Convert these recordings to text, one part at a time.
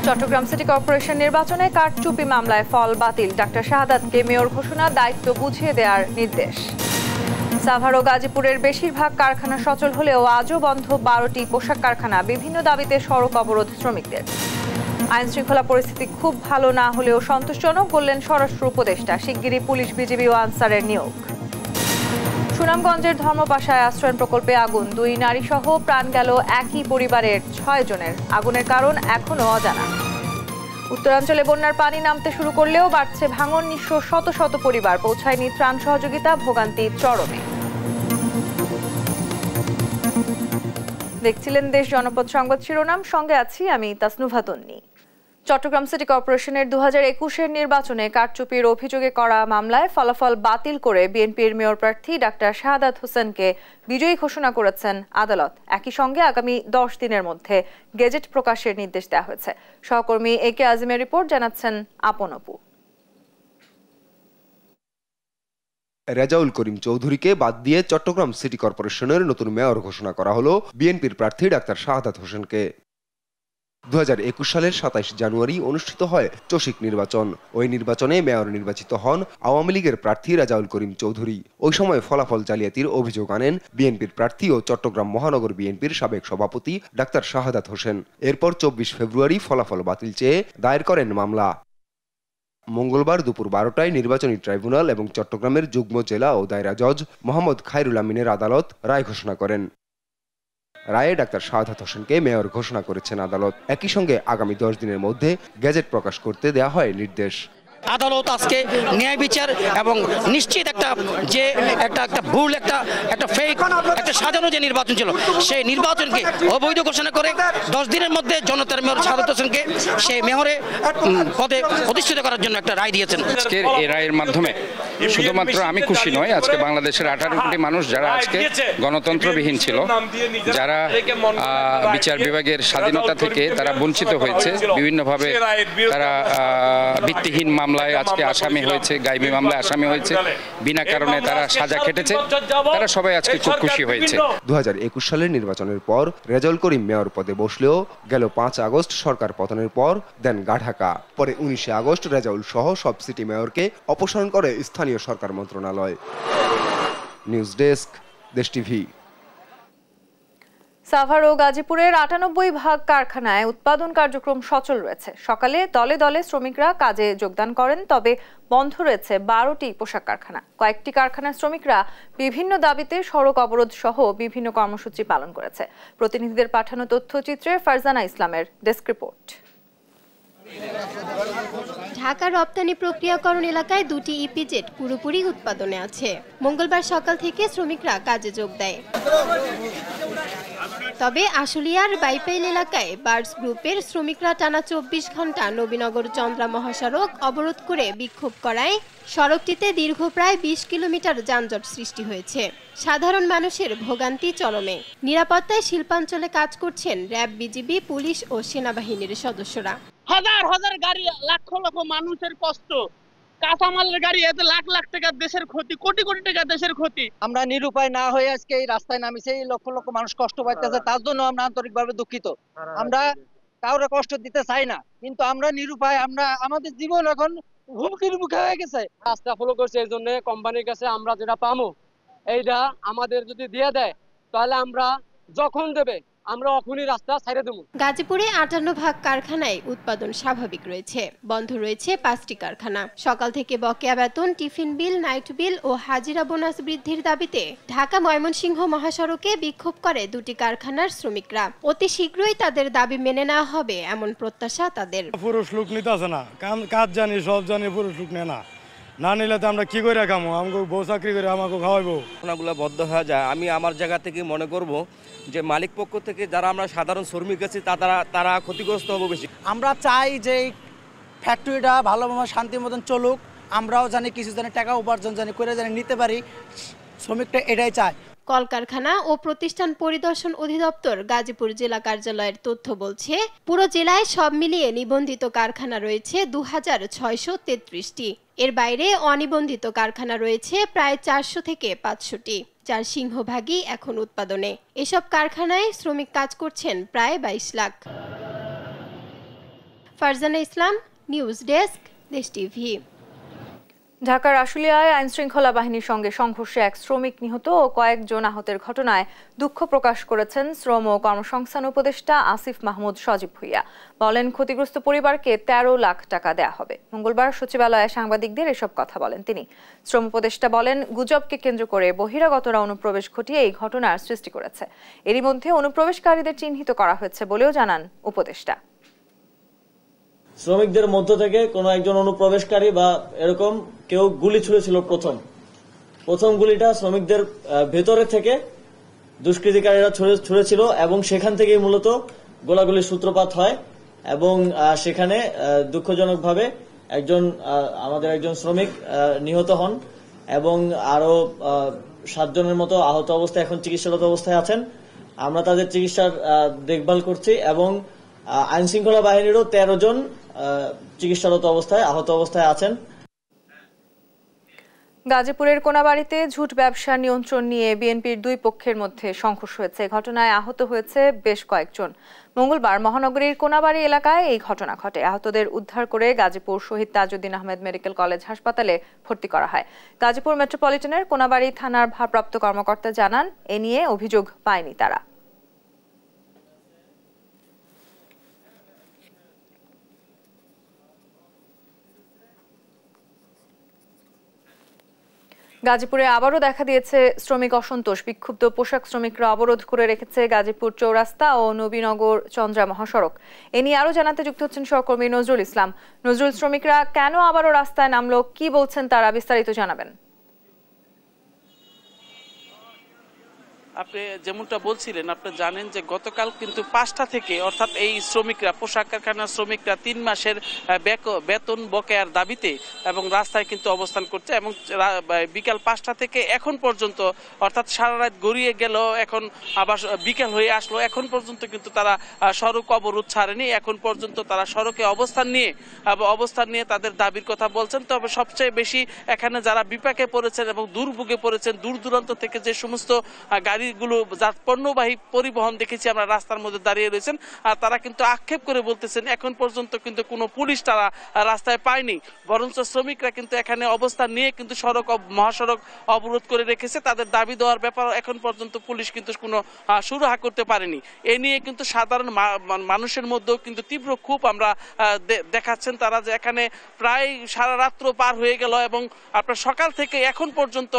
Chittagong city corporation নির্বাচনে কারচুপি মামলায় ফল বাতিল, ডাক্তার শাহাদাতকে মেয়র ঘোষণা, দায়িত্ব বুঝিয়ে দেওয়ার নির্দেশ। সাভার ও গাজীপুরের বেশিরভাগ কারখানা সচল হলেও আজও বন্ধ 12টি পোশাক কারখানা, বিভিন্ন দাবিতে সড়ক অবরোধ শ্রমিকদের। আইন শৃঙ্খলা পরিস্থিতি খুব ভালো না হলেও সন্তোষজনক বললেন স্বরাষ্ট্র উপদেষ্টা, শিগগিরই পুলিশ, বিজিবি ও আনসারের নিয়োগ। সুনামগঞ্জের ধর্মপাশায় আশ্রয়ণ প্রকল্পে আগুন, 2 নারী সহ প্রাণ গেল একই পরিবারের 6 জনের, আগুনের কারণ এখনো অজানা। উত্তরাঞ্চলে বন্যার পানি নামতে শুরু করলেও বাড়ছে ভাঙন, নিঃস্ব শত শত পরিবার, পৌঁছায়নি ত্রাণ সহযোগিতা, ভোগান্তি চরমে। দেখছিলেন দেশ জনপদ সংবাদ শিরোনাম, সঙ্গে আছি আমি তাসনুভা তন্নি। চট্টগ্রাম সিটি কর্পোরেশনের 2021-এর নির্বাচনে কারচুপির অভিযোগে করা মামলায় ফলাফল বাতিল করে বিএনপির মেয়র প্রার্থী ডাক্তার শাহাদাত হোসেনকে বিজয়ী ঘোষণা করেছেন আদালত। একই সঙ্গে আগামী 10 দিনের মধ্যে গেজেট প্রকাশের নির্দেশ দেওয়া হয়েছে। সহকর্মী একে আজিমের রিপোর্ট, জানাচ্ছেন আপন অপু। রেজাউল করিম চৌধুরীকে বাদ দিয়ে চট্টগ্রাম সিটি কর্পোরেশনের নতুন মেয়র ঘোষণা করা হলো বিএনপির প্রার্থী ডাক্তার শাহাদাত হোসেনকে। 2021 সালের 27 জানুয়ারি অনুষ্ঠিত হয় চসিক নির্বাচন। ওই নির্বাচনে মেয়র নির্বাচিত হন আওয়ামী লীগের প্রার্থী রেজাউল করিম চৌধুরী। ওই সময় ফলাফল জালিয়াতির অভিযোগ আনেন বিএনপির প্রার্থী ও চট্টগ্রাম মহানগর বিএনপির সাবেক সভাপতি ডাক্তার শাহাদাত হোসেন। এরপর 24 ফেব্রুয়ারি ফলাফল বাতিল চেয়ে দায়ের করেন মামলা। মঙ্গলবার দুপুর 12টায় নির্বাচনী ট্রাইব্যুনাল এবং চট্টগ্রামের যুগ্ম জেলা ও দায়রা জজ মোহাম্মদ খায়রুল আমিনের আদালত রায় ঘোষণা করেন। রায়ে ডাক্তার শাহাদাত হোসেনকে মেয়র ঘোষণা করেছেন আদালত। একই সঙ্গে আগামী 10 দিনের মধ্যে গেজেট প্রকাশ করতে দেয়া হয় নির্দেশ। আদালত আজকে ন্যায় বিচার এবং নিশ্চিত একটা ভুল একটা ফেক একটা সাজানো যে নির্বাচন ছিল, সেই নির্বাচনকে অবৈধ ঘোষণা করে 10 দিনের মধ্যে জনতার মেয়র শাহাদাত হোসেনকে সেই মেয়রে পদে প্রতিষ্ঠিত করার জন্য একটা রায় দিয়েছেন। আজকের এই রায়ের মাধ্যমে শুধুমাত্র আমি খুশি নয়, আজকে বাংলাদেশের 18 কোটি মানুষ যারা আজকে গণতন্ত্রবিহীন ছিল, যারা বিচার বিভাগের স্বাধীনতা থেকে তারা বঞ্চিত হয়েছে, বিভিন্নভাবে তারা ভিত্তিহীন মামলায় আজকে আসামি হয়েছে, গায়েবী মামলায় আসামি হয়েছে, বিনা কারণে তারা সাজা খেটেছে, তারা সবাই আজকে খুব খুশি হয়েছে। 2021 সালের নির্বাচনের পর রেজাউল করিম মেয়র পদে বসলেও গেল 5 আগস্ট সরকার পতনের পর দেন গা ঢাকা। পরে 19 আগস্ট রেজাউল সহ সব সিটি মেয়রকে অপসারণ করে স্থানীয় সরকার মন্ত্রণালয়। নিউজ ডেস্ক, দেশ টিভি। সাভার ও গাজীপুরের 98 ভাগ কারখানায় উৎপাদন কার্যক্রম সচল রয়েছে। সকালে দলে দলে শ্রমিকরা কাজে যোগদান করেন, তবে বন্ধ রয়েছে 12টি পোশাক কারখানা। কয়েকটি কারখানার শ্রমিকরা বিভিন্ন দাবিতে সড়ক অবরোধ সহ বিভিন্ন কর্মসূচি পালন করেছে। প্রতিনিধিদের পাঠানো তথ্যচিত্রে ফারজানা ইসলামের ডেস্ক রিপোর্ট। ঢাকা রপ্তানি প্রক্রিয়াকরণ এলাকায় 2টি ইপিজেড পুরোপুরি উৎপাদনে আছে। মঙ্গলবার সকাল থেকে শ্রমিকরা কাজে যোগ দেয়। তবে আশুলিয়ার বাইপাইল এলাকায় বার্ডস গ্রুপের শ্রমিকরা টানা 24 ঘন্টা নবীনগর চন্দ্রা মহাসড়ক অবরোধ করে বিক্ষোভ করায় সড়কটিতে দীর্ঘ প্রায় 20 কিলোমিটার যানজট সৃষ্টি হয়েছে। সাধারণ মানুষের ভোগান্তি চরমে। নিরাপত্তায় শিল্পাঞ্চলে কাজ করছেন র্যাব, বিজিবি, পুলিশ ও সেনাবাহিনীর সদস্যরা। হাজার হাজার গাড়ি, লক্ষ লক্ষ মানুষের কষ্ট, কাঁচামালের গাড়ি, এতে লাখ লাখ টাকা দেশের ক্ষতি, কোটি কোটি টাকা দেশের ক্ষতি। আমরা নিরুপায় না হয়ে আজকে এই রাস্তায় নামিছি, এই লক্ষ লক্ষ মানুষ কষ্ট পাইতেছে, তার জন্য আমরা আন্তরিকভাবে দুঃখিত। আমরা কাউরে কষ্ট দিতে চাই না, কিন্তু আমরা নিরুপায়, আমাদের জীবন এখন হুমকির মুখে হয়ে গেছে। রাস্তা ফলো করছে, এই জন্য কোম্পানির কাছে আমরা যেটা পাবো এইটা আমাদের যদি দিয়ে দেয়, তাহলে আমরা যখন দেবে আমরা এখনই রাস্তা ছেড়ে দেব। গাজীপুরে 58 ভাগ কারখানায় উৎপাদন স্বাভাবিক রয়েছে। বন্ধ রয়েছে 5টি কারখানা। সকাল থেকে বকেয়া বেতন, টিফিন বিল, নাইট বিল ও হাজিরা বোনাস বৃদ্ধির দাবিতে ঢাকা ময়মনসিংহ মহাসড়কে বিক্ষোভ করে 2টি কারখানার শ্রমিকরা। অতি শীঘ্রই তাদের দাবি মেনে নেওয়া হবে এমন প্রত্যাশা তাদের। পুরুষ লোক নিতে আসে না, কাজ জানি, সব জানি, পুরুষ লোক নেয় না। না নিলে তো আমরা কি করে খামো? আমাকে বউ চাকরি করে আমাকে খাওয়াইবো। ঘটনাগুলো বদ্ধ হয়ে যায়। আমি আমার জায়গা থেকে মনে করব যে মালিক পক্ষ থেকে যারা আমরা সাধারণ শ্রমিক আছি তারা ক্ষতিগ্রস্ত হবো বেশি। আমরা চাই যে ফ্যাক্টরিটা ভালোভাবে শান্তির মতন চলুক, আমরাও জানি কিছু জানি টাকা উপার্জন জানি করে জানি নিতে পারি, শ্রমিকটা এটাই চায়। কলকারখানা ও প্রতিষ্ঠান পরিদর্শন অধিদপ্তর গাজীপুর জেলা কার্যালয়ের তথ্য বলছে, পুরো জেলায় সব মিলিয়ে নিবন্ধিত কারখানা রয়েছে 2633টি। এর বাইরে অনিবন্ধিত কারখানা রয়েছে প্রায় 400 থেকে 500টি। যার সিংহভাগই এখন উৎপাদনে। এসব কারখানায় শ্রমিক কাজ করছেন প্রায় 22 লাখ। ফারজানা ইসলাম, নিউজ ডেস্ক, দেশ টিভি। ঢাকার আশুলিয়ায় আইনশৃঙ্খলা বাহিনীর সঙ্গে সংঘর্ষে এক শ্রমিক নিহত ও কয়েকজন আহতের ঘটনায় দুঃখ প্রকাশ করেছেন শ্রম ও কর্মসংস্থান উপদেষ্টা আসিফ মাহমুদ সজীব ভুইয়া। বলেন, ক্ষতিগ্রস্ত পরিবারকে 13 লাখ টাকা দেয়া হবে। মঙ্গলবার সচিবালয়ে সাংবাদিকদের এসব কথা বলেন তিনি। শ্রম উপদেষ্টা বলেন, গুজবকে কেন্দ্র করে বহিরাগতরা অনুপ্রবেশ ঘটিয়ে এই ঘটনার সৃষ্টি করেছে। এরই মধ্যে অনুপ্রবেশকারীদের চিহ্নিত করা হয়েছে বলেও জানান উপদেষ্টা। শ্রমিকদের মধ্য থেকে কোনো একজন অনুপ্রবেশকারী বা এরকম কেউ গুলি ছুঁড়েছিল। প্রথম গুলিটা শ্রমিকদের ভেতরে থেকে দুষ্কৃতিকারীরা ছুঁড়েছিল এবং সেখান থেকেই মূলত গোলাগুলির সূত্রপাত হয় এবং সেখানে দুঃখজনকভাবে আমাদের একজন শ্রমিক নিহত হন এবং আরো 7 জনের মতো আহত অবস্থায় এখন চিকিৎসারত অবস্থায় আছেন। আমরা তাদের চিকিৎসার দেখভাল করছি এবং আইনশৃঙ্খলা বাহিনীরও 13 জন চিকিৎসারত অবস্থায় আহত অবস্থায় আছেন। গাজীপুরের কোনাবাড়িতে ঝুট ব্যবসা নিয়ন্ত্রণ নিয়ে বিএনপির 2 পক্ষের মধ্যে সংঘর্ষ হয়েছে। ঘটনায় আহত হয়েছে বেশ কয়েকজন। মঙ্গলবার মহানগরীর কোনাবাড়ি এলাকায় এই ঘটনা ঘটে। আহতদের উদ্ধার করে গাজীপুর শহীদ তাজউদ্দিন আহমেদ মেডিকেল কলেজ হাসপাতালে ভর্তি করা হয়। গাজীপুর মেট্রোপলিটনের কোনাবাড়ি থানার ভারপ্রাপ্ত কর্মকর্তা জানান, এ নিয়ে অভিযোগ পায়নি তারা। গাজীপুরে আবারও দেখা দিয়েছে শ্রমিক অসন্তোষ। বিক্ষুব্ধ পোশাক শ্রমিকরা অবরোধ করে রেখেছে গাজীপুর চৌরাস্তা ও নবীনগর চন্দ্রা মহাসড়ক। এ নিয়ে আরো জানাতে যুক্ত হচ্ছেন সহকর্মী নজরুল ইসলাম। নজরুল, শ্রমিকরা কেন আবারও রাস্তায় নামলো, কি বলছেন তারা, বিস্তারিত জানাবেন। আপনি যেমনটা বলছিলেন, আপনি জানেন যে গতকাল কিন্তু 5টা থেকে অর্থাৎ এই শ্রমিকরা, পোশাক কারখানার শ্রমিকরা 3 মাসের বেতন বকেয়ার দাবিতে এবং রাস্তায় কিন্তু অবস্থান করছে এবং বিকাল 5টা থেকে এখন পর্যন্ত অর্থাৎ সারা রাত গড়িয়ে গেল, এখন আবার বিকাল হয়ে আসলো, এখন পর্যন্ত কিন্তু তারা সড়ক অবরোধ ছাড়েনি। এখন পর্যন্ত তারা সড়কে অবস্থান নিয়ে তাদের দাবির কথা বলছেন। তবে সবচেয়ে বেশি এখানে যারা বিপাকে পড়েছেন এবং দুর্ভোগে পড়েছেন, দূর দূরান্ত থেকে যে সমস্ত গাড়িগুলো যার পণ্যবাহী পরিবহন দেখেছি আমরা রাস্তার মধ্যে দাঁড়িয়ে রয়েছেন, আর তারা কিন্তু আক্ষেপ করে বলতেছেন এখন পর্যন্ত কিন্তু কোনো পুলিশ তারা রাস্তায় পায়নি, বরঞ্চ শ্রমিকরা কিন্তু এখানে অবস্থান নিয়ে কিন্তু মহাসড়ক অবরোধ করে রেখেছে। তাদের দাবি দেওয়ার ব্যাপার এখন পর্যন্ত পুলিশ কিন্তু কোনো সুরাহা করতে পারেনি। এ নিয়ে কিন্তু সাধারণ মানুষের মধ্যেও কিন্তু তীব্র ক্ষোভ আমরা দেখাচ্ছেন তারা, যে এখানে প্রায় সারা রাত্র পার হয়ে গেল এবং আপনার সকাল থেকে এখন পর্যন্ত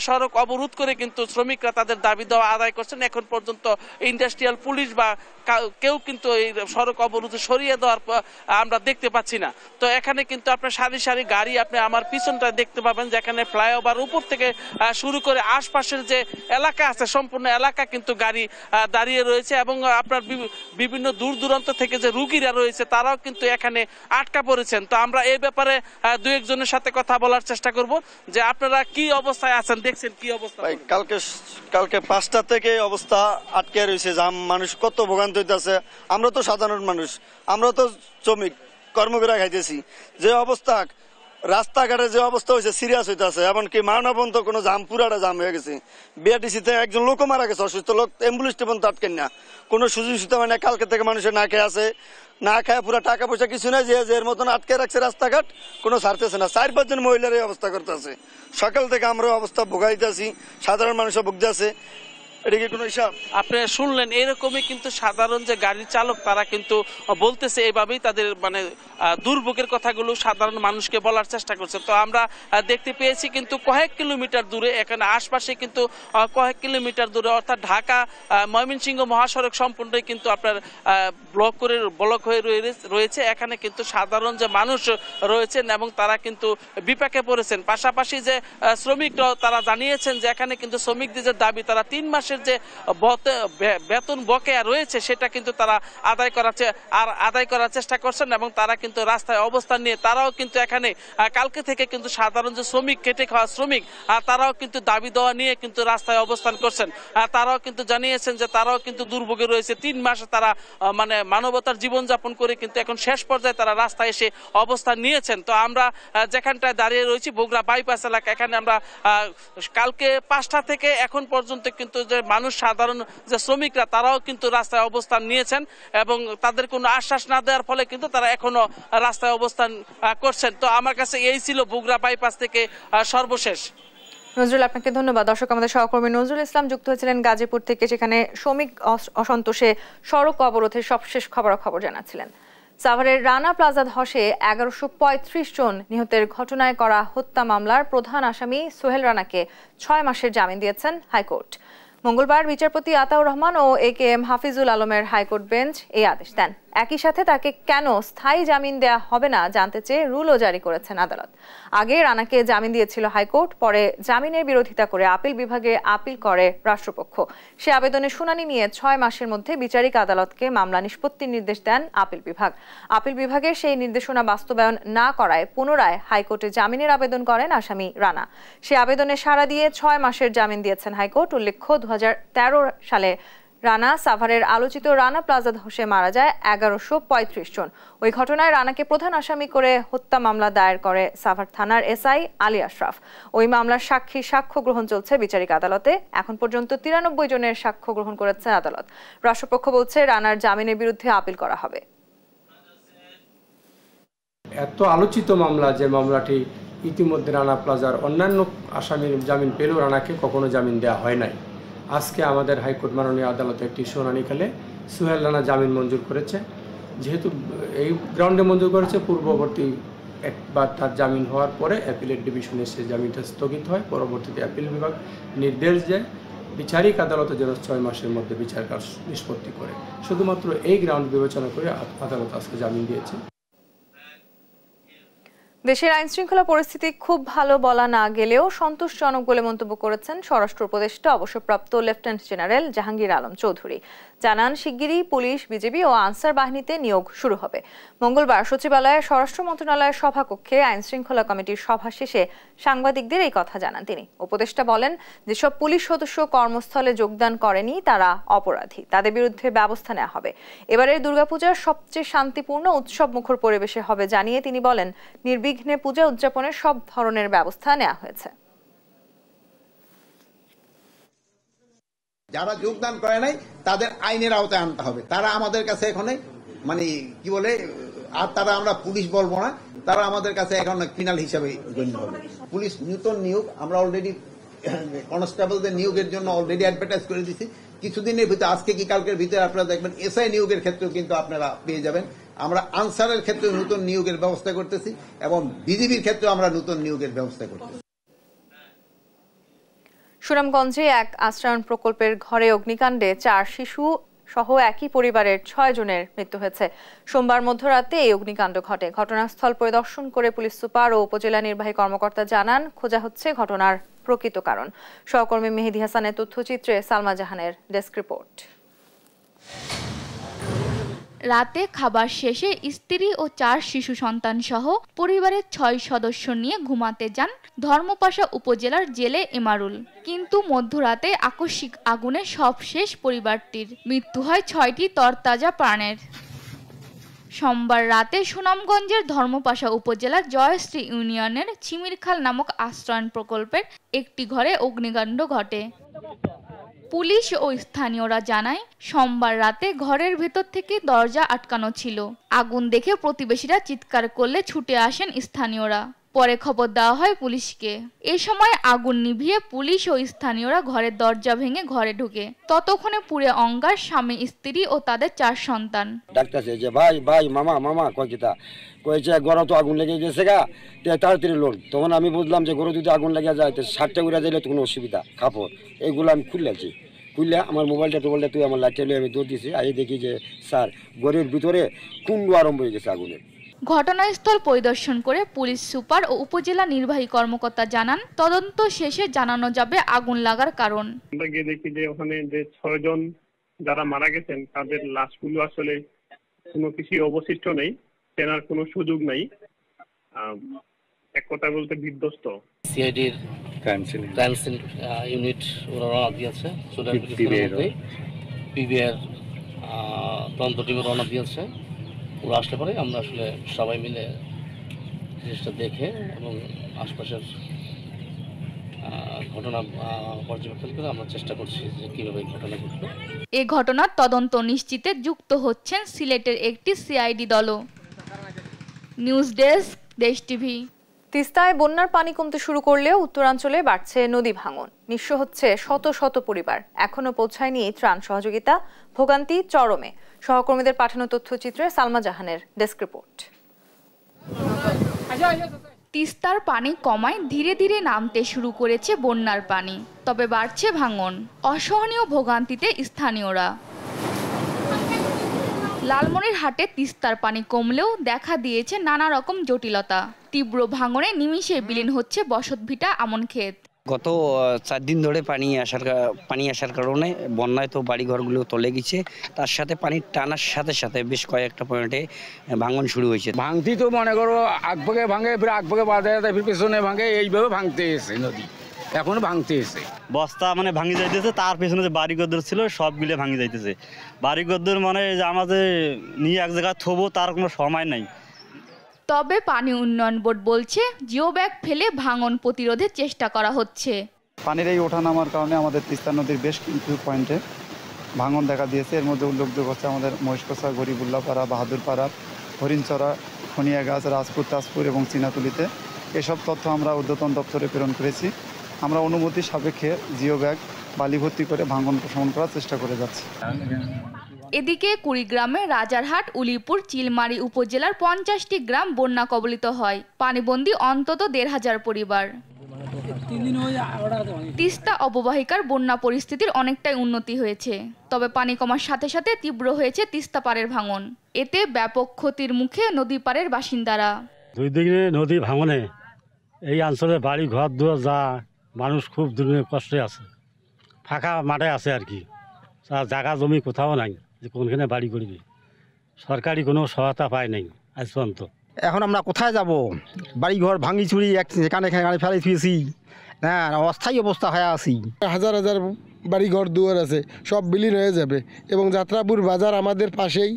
সড়ক অবরোধ করে কিন্তু শ্রমিকরা তাদের দাবি দেওয়া আদায় করছেন। এখন পর্যন্ত ইন্ডাস্ট্রিয়াল পুলিশ বা কেউ কিন্তু এই সড়ক অবরোধ সরিয়ে দেওয়ার আমরা দেখতে পাচ্ছি না। তো এখানে কিন্তু আপনার সারি সারি গাড়ি আপনি আমার পিছনটা দেখতে পাবেন, যে এখানে ফ্লাইওভার উপর থেকে শুরু করে আশপাশের যে এলাকা আছে সম্পূর্ণ এলাকা কিন্তু গাড়ি দাঁড়িয়ে রয়েছে এবং আপনার বিভিন্ন দূর দূরান্ত থেকে যে রুগীরা রয়েছে তারাও কিন্তু এখানে আটকা পড়েছেন। তো আমরা এই ব্যাপারে 2-1 জনের সাথে কথা বলার চেষ্টা করব, যে আপনারা কি অবস্থায় আছেন, দেখছেন কি অবস্থা। কালকে 5টা থেকে অবস্থা আটকে রয়েছে, জাম, মানুষ কত ভোগান্তি হইতেছে। আমরা তো সাধারণ মানুষ, আমরা তো শ্রমিক কর্ম করে খাইতেছি। যে অবস্থা রাস্তাঘাটে যে অবস্থা হয়েছে সিরিয়াস হইতেছে, এমনকি মানবন্ত কোনো জাম, পুরাটা জাম হয়ে গেছে। বিআরটিসিতে একজন লোক মারা গেছে, অসুস্থ লোক, অ্যাম্বুলেন্সটা পর্যন্ত আটকেন না, কোনো সুযোগ সুবিধা হয় না। কালকে থেকে মানুষের না খেয়ে আছে, না খায় পুরো টাকা পয়সা কিছু নাই, যে এর মতন আটকে রাখছে রাস্তাঘাট, কোনো ছাড়তেছে না। 4-5 জন মহিলার এই অবস্থা করতেছে। সকাল থেকে আমরা অবস্থা ভোগাইতেছি, সাধারণ মানুষও ভুগতে আছে। আপনি শুনলেন, এরকমই কিন্তু সাধারণ যে গাড়ির চালক তারা কিন্তু বলতেছে, এইভাবেই তাদের মানে দুর্ভোগের কথাগুলো সাধারণ মানুষকে বলার চেষ্টা করছে। তো আমরা দেখতে পেয়েছি কিন্তু কয়েক কিলোমিটার দূরে, এখানে আশপাশে কিন্তু কয়েক কিলোমিটার দূরে অর্থাৎ ঢাকা ময়মনসিংহ মহাসড়ক সম্পূর্ণই কিন্তু আপনার ব্লক হয়ে রয়েছে। এখানে কিন্তু সাধারণ যে মানুষ রয়েছেন এবং তারা কিন্তু বিপাকে পড়েছেন। পাশাপাশি যে শ্রমিকরাও তারা জানিয়েছেন যে এখানে কিন্তু শ্রমিকদের যে দাবি, তারা 3 মাসের মাসের যে বেতন বকেয়া রয়েছে সেটা কিন্তু তারা আদায় করার চেষ্টা করছেন এবং তারা কিন্তু রাস্তায় অবস্থান নিয়ে তারাও কিন্তু এখানে কালকে থেকে কিন্তু সাধারণ যে শ্রমিক, খেটে খাওয়া শ্রমিক, তারাও কিন্তু দাবি দেওয়া নিয়ে কিন্তু রাস্তায় অবস্থান করছেন। তারাও কিন্তু জানিয়েছেন যে তারাও কিন্তু দুর্ভোগে রয়েছে। 3 মাসে তারা মানে মানবতার জীবনযাপন করে কিন্তু এখন শেষ পর্যায়ে তারা রাস্তায় এসে অবস্থান নিয়েছেন। তো আমরা যেখানটায় দাঁড়িয়ে রয়েছি বগুড়া বাইপাস এলাকা, এখানে আমরা কালকে 5টা থেকে এখন পর্যন্ত কিন্তু যে মানুষ, সাধারণ যে শ্রমিকরা, তারাও কিন্তু রাস্তায় অবস্থান নিয়েছেন এবং তাদের কোনো আশ্বাস না দেওয়ার ফলে কিন্তু তারা এখনো রাস্তায় অবস্থান করছেন। তো আমার কাছে এই ছিল বগুড়া বাইপাস থেকে সর্বশেষ। নজরুল, আপনাকে ধন্যবাদ। দর্শক, আমাদের সহকর্মী নজরুল ইসলাম যুক্ত হয়েছিলেন গাজীপুর থেকে, সেখানে শ্রমিক অসন্তোষে সড়ক অবরোধের সবশেষ খবরাখবর জানাচ্ছিলেন। সাভারের রানা প্লাজা ধসে 1135 জন নিহতের ঘটনায় করা হত্যা মামলার প্রধান আসামি সোহেল রানাকে 6 মাসের জামিন দিয়েছেন হাইকোর্ট। মঙ্গলবার বিচারপতি আতাউর রহমান ও AKM হাফিজুল আলমের হাইকোর্ট বেঞ্চ এই আদেশ দেন। একই সাথে তাকে কেন স্থায়ী জামিন দেয়া হবে না জানতে চেয়ে রুলও জারি করেছেন আদালত। আগে রানাকে জামিন দিয়েছিল হাইকোর্ট, পরে জামিনের বিরোধিতা করে আপিল বিভাগে আপিল করে রাষ্ট্রপক্ষ। সে আবেদনের শুনানি নিয়ে 6 মাসের মধ্যে বিচারিক আদালতকে মামলা নিষ্পত্তির নির্দেশ দেন আপিল বিভাগ। আপিল বিভাগের সেই নির্দেশনা বাস্তবায়ন না করায় পুনরায় হাইকোর্টে জামিনের আবেদন করেন আসামি রানা। সে আবেদনে সাড়া দিয়ে 6 মাসের জামিন দিয়েছেন হাইকোর্ট। উল্লেখ্য, 2013 সালে রানা সাভারের আলোচিত রানা প্লাজা ধসে মারা যায় 1135 জন। ওই ঘটনায় রানাকে প্রধান আসামি করে হত্যা মামলা দায়ের করে সাভার থানার SI আলী আশরাফ। ওই মামলার সাক্ষ্য গ্রহণ চলছে বিচারিক আদালতে। এখন পর্যন্ত 93 জনের সাক্ষ্য গ্রহণ করেছে আদালত। রাষ্ট্রপক্ষ বলছে রানার জামিনের বিরুদ্ধে আপিল করা হবে। এত আলোচিত মামলা, যে মামলাটি ইতিমধ্যে রানা প্লাজার অন্যান্য আসামির জামিন পেলেও রানাকে কখনো জামিন দেওয়া হয় নাই। আজকে আমাদের হাইকোর্ট মাননীয় আদালতে একটি শুনানিকালে সোহেল রানা জামিন মঞ্জুর করেছে। যেহেতু এই গ্রাউন্ডে মঞ্জুর করেছে, পূর্ববর্তী একবার তার জামিন হওয়ার পরে অ্যাপিলেট ডিভিশনে সে জামিনটা স্থগিত হয়। পরবর্তীতে অ্যাপিল বিভাগ নির্দেশ দেয় বিচারিক আদালতে যেন 6 মাসের মধ্যে বিচার কাজ নিষ্পত্তি করে। শুধুমাত্র এই গ্রাউন্ড বিবেচনা করে আদালত আজকে জামিন দিয়েছে। দেশের আইন শৃঙ্খলা পরিস্থিতি খুব ভালো বলা না গেলেও সন্তোষজনক বলে মন্তব্য করেছেন স্বরাষ্ট্র উপদেষ্টা অবসরপ্রাপ্ত লেফটেন্যান্ট জেনারেল জাহাঙ্গীর আলম চৌধুরী। জানান, শিগগিরই পুলিশ, বিজিবি ও আনসার বাহিনীতে নিয়োগ শুরু হবে। মঙ্গলবার সচিবালয়ে স্বরাষ্ট্র মন্ত্রণালয়ের সভাকক্ষে আইন শৃঙ্খলা কমিটির সভা শেষে সাংবাদিকদের এই কথা জানান তিনি। উপদেষ্টা বলেন, যেসব পুলিশ সদস্য কর্মস্থলে যোগদান করেনি তারা অপরাধী, তাদের বিরুদ্ধে ব্যবস্থা নেওয়া হবে। এবারের দুর্গাপূজার সবচেয়ে শান্তিপূর্ণ উৎসব মুখর পরিবেশে হবে জানিয়ে তিনি বলেন, নির্বিঘ্নে পূজা উদযাপনের সব ধরনের ব্যবস্থা নেওয়া হয়েছে। যারা যোগদান করে নাই তাদের আইনের আওতায় আনতে হবে। তারা আমাদের কাছে এখানে মানে কি বলে, আর তারা আমরা পুলিশ বলবো না, তারা আমাদের কাছে এখন ক্রিমিনাল হিসাবে গণ্য হবে। পুলিশ নতুন নিয়োগ আমরা অলরেডি কনস্টেবলদের নিয়োগের জন্য অলরেডি অ্যাডভার্টাইজ করে দিচ্ছি। কিছুদিনের ভিতরে, আজকে কি কালকের ভিতরে আপনারা দেখবেন SI নিয়োগের ক্ষেত্রেও কিন্তু আপনারা পেয়ে যাবেন। আমরা আনসারের ক্ষেত্রে নতুন নিয়োগের ব্যবস্থা করতেছি এবং বিজিবির ক্ষেত্রে আমরা নতুন নিয়োগের ব্যবস্থা করতেছি। সুনামগঞ্জে এক আশ্রয়ণ প্রকল্পের ঘরে অগ্নিকাণ্ডে 4 শিশু সহ একই পরিবারের 6 জনের মৃত্যু হয়েছে। সোমবার মধ্যরাতে এই অগ্নিকাণ্ড ঘটে। ঘটনাস্থল পরিদর্শন করে পুলিশ সুপার ও উপজেলা নির্বাহী কর্মকর্তা জানান, খোঁজা হচ্ছে ঘটনার প্রকৃত কারণ। সহকর্মী মেহেদি হাসানের তথ্যচিত্রে সালমা জাহানের ডেস্ক রিপোর্ট। রাতে খাবার শেষে স্ত্রী ও 4 শিশু সন্তান সহ পরিবারের 6 সদস্য নিয়ে ঘুমাতে যান ধর্মপাশা উপজেলার জেলে এমারুল। কিন্তু মধ্যরাতে আকস্মিক আগুনে সব শেষ পরিবারটির। মৃত্যু হয় 6টি তরতাজা প্রাণের। সোমবার রাতে সুনামগঞ্জের ধর্মপাশা উপজেলার জয়শ্রী ইউনিয়নের চিমিরখাল নামক আশ্রয়ণ প্রকল্পের একটি ঘরে অগ্নিকাণ্ড ঘটে। পুলিশ ও স্থানীয়রা জানায়, সোমবার রাতে ঘরের ভেতর থেকে দরজা আটকানো ছিল। আগুন দেখে প্রতিবেশীরা চিৎকার করলে ছুটে আসেন স্থানীয়রা। পরে খবর দেওয়া হয় পুলিশকে। এ সময় আগুন নিভিয়ে পুলিশ ও স্থানীয়রা ঘরের দরজা ভেঙে ঘরে ঢুকে। ততক্ষণে পুড়ে অঙ্গার স্বামী, স্ত্রী ও তাদের 4 সন্তান। ডাকতেছে যে ভাই ভাই মামা মামা কয়কিটা কয়েছে গরু তো আগুন লেগে গেছে গা, তাড়াতাড়ি লোন। তখন আমি বুঝলাম যে গরু যদি আগুন লেগে যায় তো 60টা উড়ে দিলে তো কোনো অসুবিধা। কাপড় এগুলো আমি খুললেছি, খুললে আমার মোবাইলটা তুই আমার লাইটটা লিয়ে আমি দৌড় দিয়েছি। আই দেখি যে স্যার ঘরের ভিতরে কুণ্ড আরম্ভ হয়ে গেছে আগুনের। ঘটনাস্থল পরিদর্শন করে পুলিশ সুপার ও উপজেলা নির্বাহী কর্মকর্তা জানান, তদন্ত শেষে জানানো যাবে আগুন লাগার কারণ। আমরা গিয়ে দেখি যে ওখানে যে 6 জন যারা মারা গেছেন তাদের লাশগুলো আসলে কোনো কিছু অবশিষ্ট নেই, চেনার কোনো সুযোগ নেই, এক কথা বলতে বিধ্বস্ত। সিআইডির ক্রাইম সিন ইউনিট ওরা রওনা দিয়েছে, পিবিআর তদন্ত টিমে রওনা দিয়েছে। ওরা আসলে পরে আমরা আসলে সবাই মিলে জিনিসটা দেখে এবং আশপাশের ঘটনা পর্যবেক্ষণ করে আমরা চেষ্টা করছি যে কিভাবে ঘটনা ঘটলো। এই ঘটনার তদন্ত নিশ্চিতে যুক্ত হচ্ছেন সিলেটের একটি সিআইডি দলও। নিউজ ডেস্ক, দেশ টিভি। তিস্তায় বন্যার পানি কমতে শুরু করলেও উত্তরাঞ্চলে বাড়ছে নদী ভাঙন, নিঃস্ব হচ্ছে শত শত পরিবার। এখনো পৌঁছায়নি ত্রাণ সহযোগিতা, ভোগান্তি চরমে। সহকর্মীদের পাঠানো তথ্যচিত্রে সালমা জাহানের ডেস্ক রিপোর্ট। তিস্তার পানি কমায় ধীরে ধীরে নামতে শুরু করেছে বন্যার পানি, তবে বাড়ছে ভাঙন, অসহনীয় ভোগান্তিতে স্থানীয়রা। লালমনিরহাটে তিস্তার পানি কমলেও দেখা দিয়েছে নানা রকম জটিলতা। তীব্র ভাঙনে নিমিষে বিলীন হচ্ছে বসতভিটা, আমন ক্ষেত। গত 4 দিন ধরে পানি আসার কারণে বন্যায় তো বাড়িঘরগুলো তলে গেছে, তার সাথে পানির টানার সাথে সাথে বেশ কয়েকটা পয়েন্টে ভাঙন শুরু হয়েছে। ভাঙতি তো মনে করো আগভাগে ভাঙে, ফির আগভাগে বাঁধা যায়, ফির পেছনে ভাঙে, এইভাবে ভাঙতে এসে নদী এখনো ভাঙতে এসে বস্তা মানে ভাঙি যাইতেছে, তার পেছনে যে বাড়িঘর ছিল সবগুলো ভাঙি যাইতেছে। বাড়িঘর মানে যে আমাদের নিয়ে এক জায়গায় থবো তার কোনো সময় নাই। তবে পানি উন্নয়ন বোর্ড বলছে জিও ব্যাগ ফেলে ভাঙন প্রতিরোধের চেষ্টা করা হচ্ছে। পানির এই ওঠানামার কারণে আমাদের তিস্তা নদীর বেশ কিছু পয়েন্টে ভাঙন দেখা দিয়েছে। এর মধ্যে উল্লেখযোগ্য হচ্ছে আমাদের মহেশকোসা, গরিবুল্লাপাড়া, বাহাদুরপাড়া, হরিণচড়া, খনিয়াগাছ, রাজপুর, তাজপুর এবং চিনাতুলিতে। এসব তথ্য আমরা ঊর্ধ্বতন দপ্তরে প্রেরণ করেছি। আমরা অনুমতি সাপেক্ষে জিও ব্যাগ বালি ভর্তি করে ভাঙন প্রশমন করার চেষ্টা করে যাচ্ছি। এদিকে কুড়িগ্রামে রাজারহাট, উলিপুর, চিলমারি উপজেলার 50টি গ্রাম বন্যা কবলিত হয়। পানিবন্দী অন্তত 1,500 পরিবার। তিস্তা অববাহিকার বন্যা পরিস্থিতির অনেকটাই উন্নতি হয়েছে, তবে পানি কমার সাথে সাথে তীব্র হয়েছে তিস্তা পাড়ের ভাঙন। এতে ব্যাপক ক্ষতির মুখে নদী পাড়ের বাসিন্দারা। 2 দিকে নদী ভাঙনে এই অঞ্চলে বাড়ি ঘর দুয়ার যা মানুষ খুব দুর্ভোগ কষ্টে আছে, ফাঁকা মাঠে আছে আর কি, জায়গা জমি কোথাও নাই যে কোনখানে বাড়ি করবে। সরকারি কোনো সহায়তা পায় নাই আজ পর্যন্ত। এখন আমরা কোথায় যাব? বাড়ি ঘর ভাঙি চুরি এখানে ফেলে থুয়েছি, হ্যাঁ, অস্থায়ী অবস্থা হয়ে আছি। হাজার হাজার বাড়ি ঘর দুয়ার আছে, সব বিলীন হয়ে যাবে। এবং যাত্রাপুর বাজার আমাদের পাশেই,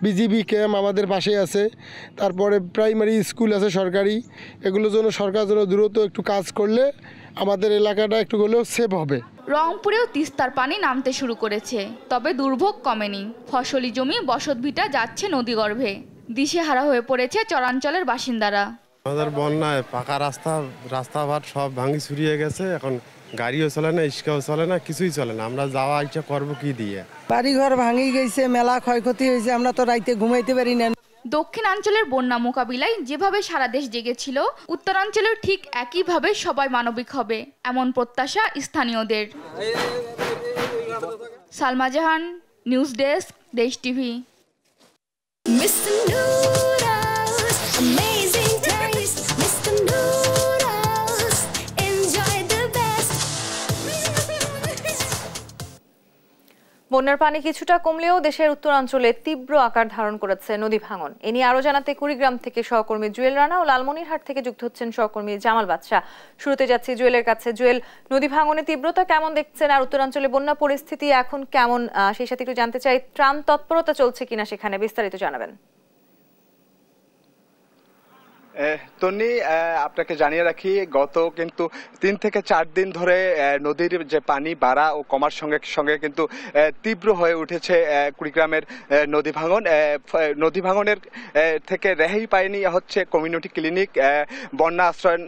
বিজিবি ক্যাম্প আমাদের পাশেই আছে, তারপরে প্রাইমারি স্কুল আছে সরকারি। এগুলোর জন্য সরকার জন্য দ্রুত একটু কাজ করলে আমাদের এলাকাটা একটু হলেও সেভ হবে। রংপুরেও তিস্তার পানি নামতে শুরু করেছে, তবে দুর্ভোগ কমেনি। ফসলি জমি, বসতভিটা যাচ্ছে নদীগর্ভে। দিশেহারা হয়ে পড়েছে চরাঞ্চলের বাসিন্দারা। আমাদের বন্যায় পাকা রাস্তাঘাট সব ভাঙি ছড়িয়ে গেছে। এখন গাড়িও চলে না, ইস্কাও চলে না, কিছুই চলে না। আমরা যাওয়া ইচ্ছা করবো কি দিয়ে? বাড়িঘর ভাঙি গেছে, মেলা ক্ষয়ক্ষতি হয়েছে, আমরা তো রাইতে ঘুমাইতে পারি না। দক্ষিণাঞ্চলের বন্যা মোকাবিলায় যেভাবে সারা দেশ জেগেছিল, উত্তরাঞ্চলের ঠিক একইভাবে সবাই মানবিক হবে, এমন প্রত্যাশা স্থানীয়দের। সালমা জাহান, নিউজ ডেস্ক, দেশ টিভি। বন্যার পানি কিছুটা কমলেও দেশের উত্তরাঞ্চলে তীব্র আকার ধারণ করেছে নদী ভাঙন। এ নিয়ে আরো জানাতে কুড়িগ্রাম থেকে সহকর্মী জুয়েল রানা ও লালমনিরহাট থেকে যুক্ত হচ্ছেন সহকর্মী জামাল বাদশা। শুরুতে যাচ্ছি জুয়েলের কাছে। জুয়েল, নদী ভাঙনের তীব্রতা কেমন দেখছেন, আর উত্তরাঞ্চলে বন্যা পরিস্থিতি এখন কেমন, সেই সাথে একটু জানতে চাই ত্রাণ তৎপরতা চলছে কিনা সেখানে, বিস্তারিত জানাবেন। তন্নি, আপনাকে জানিয়ে রাখি, গত কিন্তু 3 থেকে 4 দিন ধরে নদীর যে পানি বাড়া ও কমার সঙ্গে সঙ্গে কিন্তু তীব্র হয়ে উঠেছে কুড়িগ্রামের নদী ভাঙনের থেকে রেহাই পায়নি হচ্ছে কমিউনিটি ক্লিনিক, বন্যা আশ্রয়ন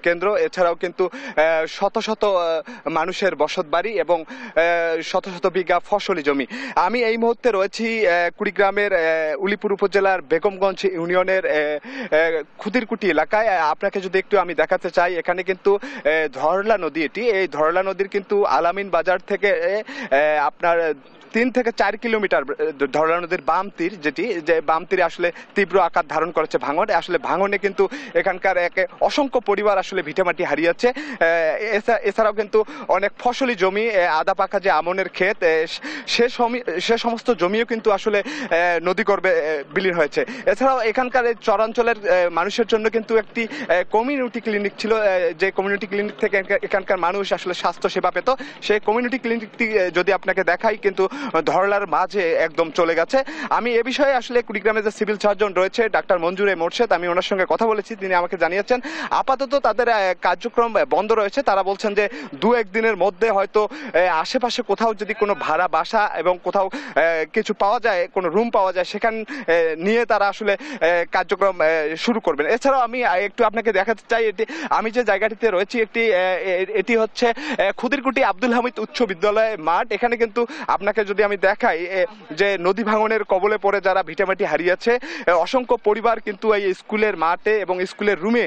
কেন্দ্র, এছাড়াও কিন্তু শত শত মানুষের বসত বাড়ি এবং শত শত বিঘা ফসলি জমি। আমি এই মুহূর্তে রয়েছি কুড়িগ্রামের উলিপুর উপজেলার বেগমগঞ্জ ইউনিয়নের খুদিরকুটি এলাকায়। আপনাকে যদি একটু আমি দেখাতে চাই, এখানে কিন্তু ধরলা নদী, এই ধরলা নদীর কিন্তু আলামিন বাজার থেকে আপনার 3 থেকে 4 কিলোমিটার ধরলা নদীর বাম তীর, যেটি যে বাম তীরে আসলে তীব্র আকার ধারণ করেছে ভাঙন। আসলে ভাঙনে কিন্তু এখানকার অসংখ্য পরিবার আসলে ভিটেমাটি হারিয়েছে। এছাড়াও কিন্তু অনেক ফসলি জমি, আদা পাকা যে আমনের ক্ষেত, সে সমস্ত জমিও কিন্তু আসলে নদীগর্ভে বিলীন হয়েছে। এছাড়াও এখানকার চরাঞ্চলের মানুষের জন্য কিন্তু একটি কমিউনিটি ক্লিনিক ছিল, যে কমিউনিটি ক্লিনিক থেকে এখানকার মানুষ আসলে স্বাস্থ্য সেবা পেত। সেই কমিউনিটি ক্লিনিকটি যদি আপনাকে দেখাই কিন্তু ধরলার মাঝে একদম চলে গেছে। আমি এ বিষয়ে আসলে কুড়িগ্রামে যে সিভিল সার্জন রয়েছে ডাক্তার মঞ্জুরে মোর্শেদ, আমি ওনার সঙ্গে কথা বলেছি। তিনি আমাকে জানিয়েছেন আপাতত তাদের কার্যক্রম বন্ধ রয়েছে। তারা বলছেন যে 2-1 দিনের মধ্যে হয়তো আশেপাশে কোথাও যদি কোনো ভাড়া বাসা এবং কোথাও কিছু পাওয়া যায়, কোনো রুম পাওয়া যায়, সেখান নিয়ে তারা আসলে কার্যক্রম শুরু করবেন। এছাড়াও আমি একটু আপনাকে দেখাতে চাই, আমি যে জায়গাটিতে রয়েছি এটি হচ্ছে খুদিরকুটি আব্দুল হামিদ উচ্চ বিদ্যালয় মাঠ। এখানে কিন্তু আপনাকে যদি আমি দেখাই যে নদী ভাঙনের কবলে পড়ে যারা ভিটামাটি হারিয়েছে, অসংখ্য পরিবার কিন্তু এই স্কুলের মাঠে এবং স্কুলের রুমে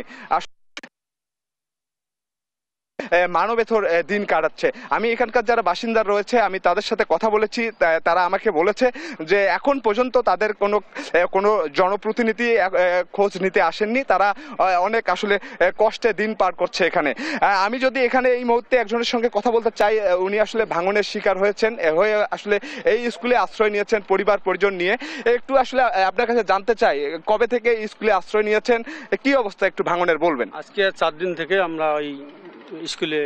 মানবেতর দিন কাটাচ্ছে। আমি এখানকার যারা বাসিন্দা রয়েছে আমি তাদের সাথে কথা বলেছি, তারা আমাকে বলেছে যে এখন পর্যন্ত তাদের কোনো জনপ্রতিনিধি খোঁজ নিতে আসেননি। তারা অনেক আসলে কষ্টে দিন পার করছে এখানে। আমি যদি এখানে এই মুহূর্তে একজনের সঙ্গে কথা বলতে চাই, উনি আসলে ভাঙনের শিকার হয়ে আসলে এই স্কুলে আশ্রয় নিয়েছেন পরিবার পরিজন নিয়ে। একটু আসলে আপনার কাছে জানতে চাই, কবে থেকে স্কুলে আশ্রয় নিয়েছেন, কি অবস্থা একটু ভাঙনের বলবেন? আজকে 4 দিন থেকে আমরা ওই স্কুলে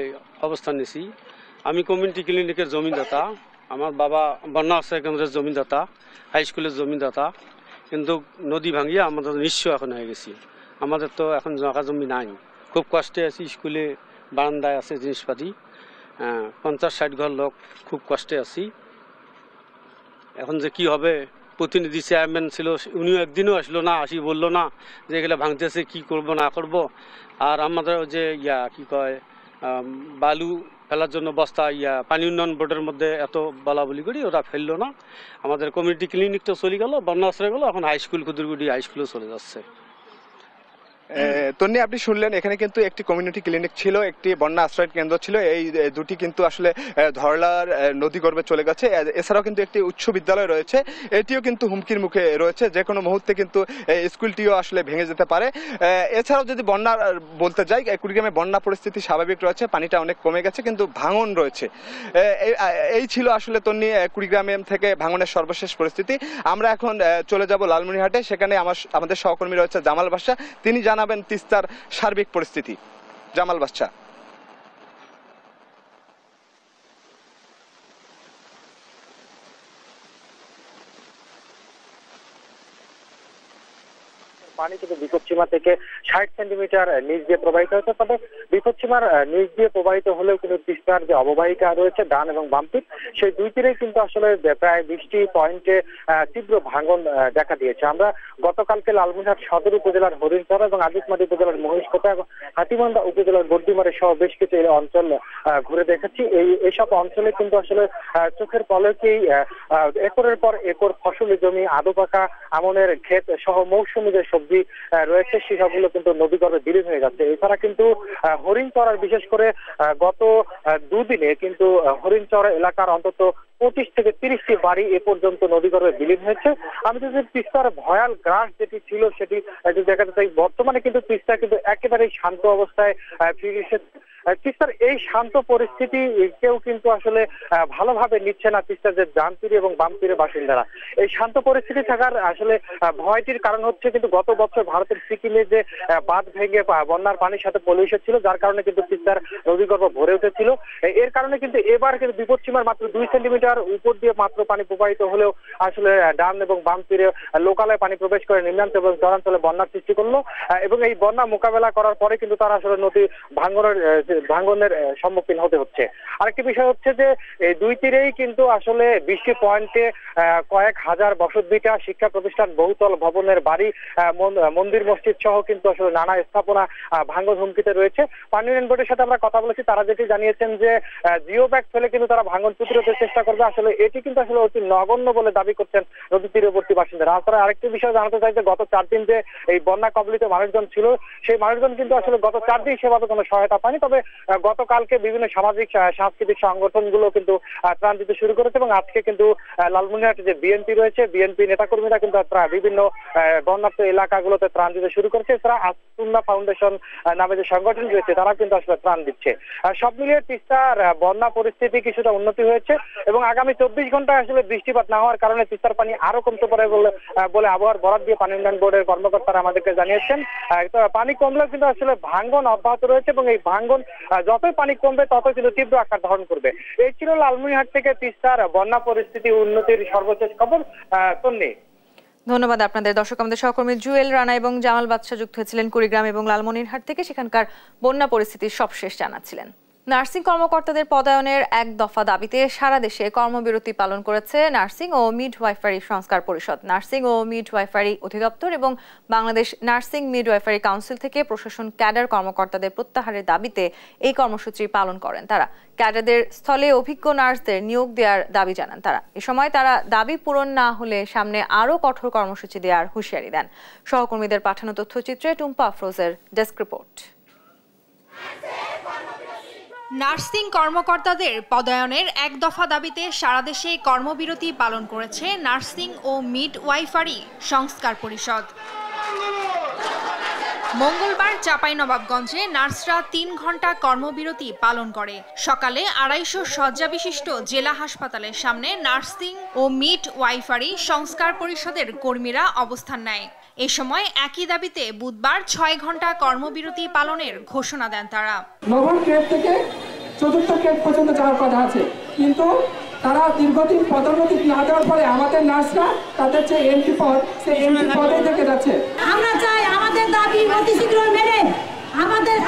অবস্থান নিয়েছি। আমি কমিউনিটি ক্লিনিকের জমিদাতা, আমার বাবা বন্যা আশ্রয় কেন্দ্রের জমিদাতা, হাই স্কুলের জমিদাতা, কিন্তু নদী ভাঙিয়ে আমাদের নিঃস্ব এখন হয়ে গেছি। আমাদের তো এখন জায়গা জমি নাই, খুব কষ্টে আছি। স্কুলে বারান্দায় আছে জিনিসপাতি, 50-60 ঘর লোক, খুব কষ্টে আছি। এখন যে কি হবে, প্রতিনিধি চেয়ারম্যান ছিল, উনিও একদিনও আসলো না, আসি বললো না যে এগুলো ভাঙতেছে, কি করব না করব। আর আমাদের যে কি কয় বালু ফেলার জন্য বস্তা পানি উন্নয়ন বোর্ডের মধ্যে এত বলা বলি করি, ওরা ফেললো না। আমাদের কমিউনিটি ক্লিনিকটা চলে গেল, বন্যা আশ্রয় গেল, এখন হাই স্কুল খুদুরগুড়ি হাই স্কুলেও চলে যাচ্ছে। তন্নি, আপনি শুনলেন এখানে কিন্তু একটি কমিউনিটি ক্লিনিক ছিল, একটি বন্যা আশ্রয় কেন্দ্র ছিল। এই দুটি কিন্তু আসলে ধরলার নদীগর্ভে চলে গেছে। এছাড়াও কিন্তু একটি উচ্চ বিদ্যালয় রয়েছে, এটিও কিন্তু হুমকির মুখে রয়েছে। যে কোনো মুহূর্তে কিন্তু স্কুলটিও আসলে ভেঙে যেতে পারে। এছাড়াও যদি বন্যা বলতে যাই, কুড়িগ্রামে বন্যা পরিস্থিতি স্বাভাবিক রয়েছে, পানিটা অনেক কমে গেছে, কিন্তু ভাঙন রয়েছে। এই ছিল আসলে তন্নি কুড়িগ্রামে থেকে ভাঙনের সর্বশেষ পরিস্থিতি। আমরা এখন চলে যাব লালমনিরহাটে, সেখানে আমাদের সহকর্মী রয়েছে জামাল বাদশা, তিনি জানাবেন তিস্তার সার্বিক পরিস্থিতি। জামাল বাদশা। পানি কিন্তু বিপদসীমা থেকে 60 সেন্টিমিটার নিচ দিয়ে প্রবাহিত হচ্ছে। তবে বিপদসীমার নিচ দিয়ে প্রবাহিত হলেও কিন্তু তিস্তার যে অববাহিকা রয়েছে ডান এবং বাম তীর, সেই দুই তীরেই কিন্তু আসলে প্রায় 20টি পয়েন্টে তীব্র ভাঙন দেখা দিয়েছে। আমরা গতকালকে লালমনিরহাট সদর উপজেলার হরিণচর এবং আজিকমাটি উপজেলার মহিষকোটা এবং হাতিবান্ধা উপজেলার বর্দিমারে সহ বেশ কিছু অঞ্চল ঘুরে দেখেছি। এইসব অঞ্চলে কিন্তু আসলে চোখের পলকেই একরের পর একর ফসলি জমি, আদু পাকা আমনের ক্ষেত সহ মৌসুমী যে সবজি রয়েছে সেসবগুলো কিন্তু নদীগর্ভে বিলীন হয়ে যাচ্ছে। এছাড়া কিন্তু হরিণচর, বিশেষ করে গত 2 দিনে কিন্তু হরিণচর এলাকার অন্তত 25 থেকে 30টি বাড়ি এ পর্যন্ত নদীগর্ভে বিলীন হয়েছে। আমি যদি তিস্তার ভয়াল গ্রাস যেটি ছিল সেটি দেখাতে চাই, বর্তমানে কিন্তু তিস্তা কিন্তু একেবারেই শান্ত অবস্থায় ফিরে এসেছে। তিস্তার এই শান্ত পরিস্থিতি কেউ কিন্তু আসলে ভালোভাবে নিচ্ছে না তিস্তার যে ডান তীরে এবং বাম তীরের বাসিন্দারা। এই শান্ত পরিস্থিতি থাকার আসলে ভয়টির কারণ হচ্ছে কিন্তু গত বছর ভারতের সিকিমে যে বাঁধ ভেঙে বন্যার পানির সাথে পলিউশন ছিল, যার কারণে কিন্তু তিস্তার নদীগর্ভ ভরে উঠেছিল। এর কারণে কিন্তু এবার কিন্তু বিপদসীমার মাত্র 2 সেন্টিমিটার উপর দিয়ে মাত্র পানি প্রবাহিত হলেও আসলে ডান এবং বাম তীরে লোকালয়ে পানি প্রবেশ করে নিম্নাঞ্চল এবং চরাঞ্চলে বন্যার সৃষ্টি করলো। এবং এই বন্যা মোকাবেলা করার পরে কিন্তু তারা আসলে নদী ভাঙনের সম্মুখীন হতে হচ্ছে। আরেকটি বিষয় হচ্ছে যে এই দুই তীরেই কিন্তু আসলে 20টি পয়েন্টে কয়েক হাজার বসতভিটা, শিক্ষা প্রতিষ্ঠান, বহুতল ভবনের বাড়ি, মন্দির মসজিদ সহ কিন্তু আসলে নানা স্থাপনা ভাঙন হুমকিতে রয়েছে। পানি উন্নয়ন বোর্ডের সাথে আমরা কথা বলেছি, তারা যেটি জানিয়েছেন যে জিও ব্যাগ ফেলে কিন্তু তারা ভাঙন প্রতিরোধের চেষ্টা করবে। আসলে এটি কিন্তু আসলে অতি নগণ্য বলে দাবি করছেন নদী তীরবর্তী বাসিন্দারা। তারা আরেকটি বিষয় জানাতে চাই যে গত 4 দিন যে এই বন্যা কবলিত মানুষজন ছিল, সেই মানুষজন কিন্তু আসলে গত 4 দিন সেভাবে কোনো সহায়তা পায়নি। তবে গতকালকে বিভিন্ন সামাজিক সাংস্কৃতিক সংগঠনগুলো কিন্তু ত্রাণ দিতে শুরু করেছে এবং আজকে কিন্তু লালমনিরহাটে যে বিএনপি রয়েছে, বিএনপি নেতাকর্মীরা কিন্তু বিভিন্ন বন্যার্ত এলাকাগুলোতে ত্রাণ দিতে শুরু করেছে। এছাড়া আসুন্না ফাউন্ডেশন নামে যে সংগঠন রয়েছে তারা কিন্তু আসলে ত্রাণ দিচ্ছে। সব মিলিয়ে তিস্তার বন্যা পরিস্থিতি কিছুটা উন্নতি হয়েছে এবং আগামী 24 ঘন্টায় আসলে বৃষ্টিপাত না হওয়ার কারণে তিস্তার পানি আরো কমতে পারে বলে আবহাওয়ার বরাত দিয়ে পানি উন্নয়ন বোর্ডের কর্মকর্তারা আমাদেরকে জানিয়েছেন। পানি কমলেও কিন্তু আসলে ভাঙ্গন অব্যাহত রয়েছে এবং এই ভাঙ্গন যতই পানি কমবে ততই কিন্তু তীব্র আকার ধারণ করবে। এই ছিল লালমনিরহাট থেকে তিস্তার বন্যা পরিস্থিতি উন্নতির সর্বশেষ খবর। তন্নি, ধন্যবাদ আপনাদের। দর্শক, আমাদের সহকর্মী জুয়েল রানা এবং জামাল বাদশা যুক্ত হয়েছিলেন কুড়িগ্রাম এবং লালমনিরহাট থেকে, সেখানকার বন্যা পরিস্থিতির সবশেষ জানাচ্ছিলেন। নার্সিং কর্মকর্তাদের পদায়নের এক দফা দাবিতে সারা দেশে কর্মবিরতি পালন করেছে নার্সিং ও মিডওয়াইফারি সংস্কার পরিষদ। নার্সিং ও মিডওয়াইফারি অধিদপ্তর এবং বাংলাদেশ নার্সিং মিডওয়াইফারি কাউন্সিল থেকে প্রশাসন ক্যাডার কর্মকর্তাদের প্রত্যাহারের দাবিতে এই কর্মসূচি পালন করেন তারা। ক্যাডারদের স্থলে অভিজ্ঞ নার্সদের নিয়োগ দেওয়ার দাবি জানান তারা। এ সময় তারা দাবি পূরণ না হলে সামনে আরও কঠোর কর্মসূচি দেওয়ার হুঁশিয়ারি দেন। সহকর্মীদের পাঠানো তথ্যচিত্রে টুম্পা আফরোজের ডেস্ক রিপোর্ট। নার্সিং কর্মকর্তাদের পদায়নের এক দফা দাবিতে সারা দেশে কর্মবিরতি পালন করেছে নার্সিং ও মিডওয়াইফারি সংস্কার পরিষদ। মঙ্গলবার চাঁপাইনবাবগঞ্জে নার্সরা 3 ঘন্টা কর্মবিরতি পালন করে। সকালে 250 শয্যা বিশিষ্ট জেলা হাসপাতালের সামনে নার্সিং ও মিডওয়াইফারি সংস্কার পরিষদের কর্মীরা অবস্থান নেয়। এ সময় একই দাবিতে বুধবার 6 ঘন্টা কর্মবিরতি পালনের ঘোষণা দেন তারা। নবম গ্রেড থেকে 4র্থ গ্রেড পর্যন্ত যাওয়ার কথা আছে, কিন্তু তারা দীর্ঘদিন পদোন্নতি না দেওয়ার ফলে আমাদের নার্সরা তাদের যে এমপি পদ, সেই এমপি পদে থেকে যাচ্ছে। আমরা চাই আমাদের দাবি অতি শীঘ্র মেনে